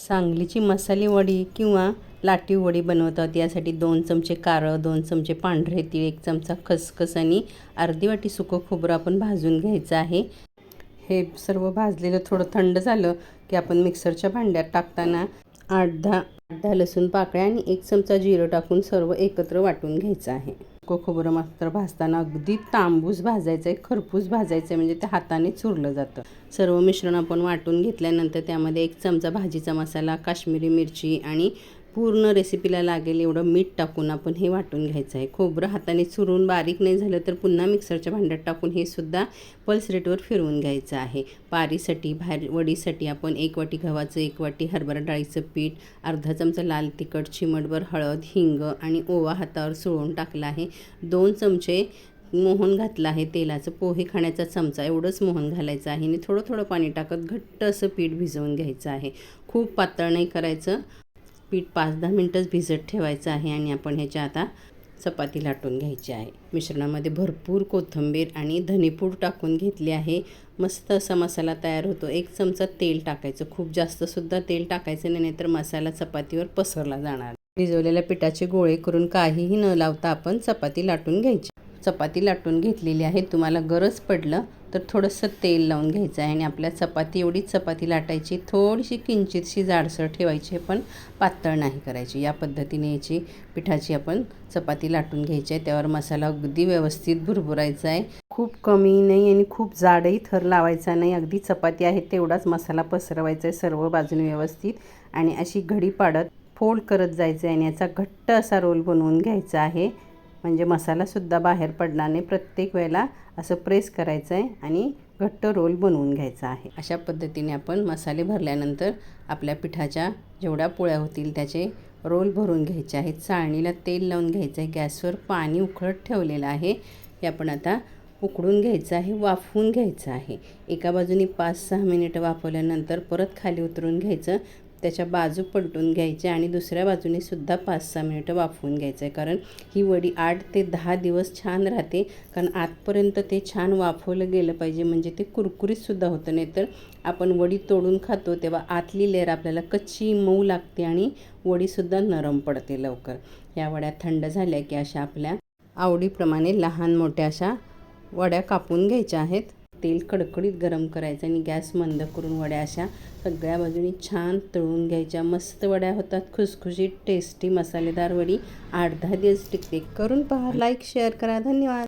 सांगलीची मसाली वडी किंवा लाटी वडी बनवतात। यासाठी 2 चमचे कारं, 2 चमचे पांढरे तीळ, 1 चमचा खसखस आणि अर्धी वाटी सुकं खोबरं आपण भाजून घ्यायचं आहे। हे सर्व भाजलेलं थोडं थंड झालं की आपण मिक्सरच्या भांड्यात टाकताना 8-10 लसूण पाकळ्या आणि 1 चमचा जिरं टाकून सर्व एकत्र वाटून घ्यायचं आहे। सुकं खोबरं मात्र भाजताना अगदी तांबूस भाजायचं आहे, खरपूस भाजायचं आहे, म्हणजे ते हाताने चुरलं जातं। सर्व मिश्रण आपण वाटून घेतल्यानंतर त्यामध्ये 1 चमचा भाजीचा मसाला, काश्मीरी मिरची आणि पूर्ण रेसिपीला लागेल एवढं मीठ टाकून आपण हे वाटून घ्यायचं आहे। खोबरं हाताने चुरून बारीक नाही झालं तर पुन्हा मिक्सरच्या भांड्यात टाकून हे सुद्धा पल्स रेटवर फिरवून घ्यायचं आहे। पारीसाठी वडीसाठी आपण 1 वाटी गव्हाचं, 1 वाटी हरभरा डाळीचं पीठ, अर्धा चमचा लाल तिखट, चिमटभर हळद, हिंग आणि ओवा हातावर चुळून टाकला आहे। 2 चमचे मोहन घातलं आहे तेलाचं, पोहे खाण्याचा चमचा एवढंच मोहन घालायचं आहे आणि थोडं थोडं पाणी टाकत घट्ट असं पीठ भिजवून घ्यायचं आहे। खूप पातळ नाही करायचं, पीठ 5-10 मिनटंच भिजत ठेवायचं आहे आणि आपण ह्याच्या आता चपाती लाटून घ्यायची आहे। मिश्रणामध्ये भरपूर कोथिंबीर आणि धनेपूड टाकून घेतली आहे। मस्त असा मसाला तयार होतो। 1 चमचा तेल टाकायचं, खूप जास्तसुद्धा तेल टाकायचं नाही, नाहीतर मसाला चपातीवर पसरला जाणार। भिजवलेल्या पिठाचे गोळे करून काहीही न लावता आपण चपाती लाटून घ्यायची। चपाती लाटून घेतलेली आहे। तुम्हाला गरज पडलं तर थोडंसं तेल लावून घ्यायचं आहे आणि आपल्या चपाती एवढीच चपाती लाटायची, थोडीशी किंचितशी जाडसर ठेवायची, पण पातळ नाही करायची। या पद्धतीने याची पिठाची आपण चपाती लाटून घ्यायची आहे। त्यावर मसाला अगदी व्यवस्थित भुरभुरायचा आहे, खूप कमी नाही आणि खूप जाडही थर लावायचा नाही। अगदी चपाती आहे तेवढाच मसाला पसरवायचा आहे सर्व बाजूने व्यवस्थित आणि अशी घडी पाडत फोल्ड करत जायचं आहे आणि याचा घट्ट असा रोल बनवून घ्यायचा आहे, म्हणजे मसालासुद्धा बाहेर पडणार नाही। प्रत्येक वेळेला असं प्रेस करायचं आहे आणि घट्ट रोल बनवून घ्यायचा आहे। अशा पद्धतीने आपण मसाले भरल्यानंतर आपल्या पिठाच्या जेवढ्या पोळ्या होतील त्याचे रोल भरून घ्यायचे आहेत। चाळणीला तेल लावून घ्यायचं आहे, गॅसवर पाणी उकळत ठेवलेलं आहे, हे आपण आता उकडून घ्यायचं आहे, वाफवून घ्यायचं आहे। एका बाजूने 5-6 मिनिटं वाफवल्यानंतर परत खाली उतरून घ्यायचं, त्याच्या बाजू पलटून घ्यायच्या आणि दुसऱ्या बाजूने सुद्धा 5-6 मिनिटं वाफवून घ्यायचं आहे, कारण ही वडी 8 ते 10 दिवस छान राहते, कारण आतपर्यंत ते छान वाफवलं गेलं पाहिजे, म्हणजे ते कुरकुरीतसुद्धा होतं। नाही तर आपण वडी तोडून खातो तेव्हा आतली लेअर आपल्याला कच्ची मऊ लागते आणि वडीसुद्धा नरम पडते लवकर। या वड्या थंड झाल्या की अशा आपल्या आवडीप्रमाणे लहान मोठ्या अशा वड्या कापून घ्यायच्या आहेत। तेल कडकडीत गरम करायचं आणि गॅस मंद करून वड्या अशा सगळ्या बाजूनी छान तळून घ्यायच्या। मस्त वड्या होतात, खुसखुशीत टेस्टी मसालेदार वडी 8-10 दिवस टिकते। करून पहा, लाईक शेअर करा, धन्यवाद।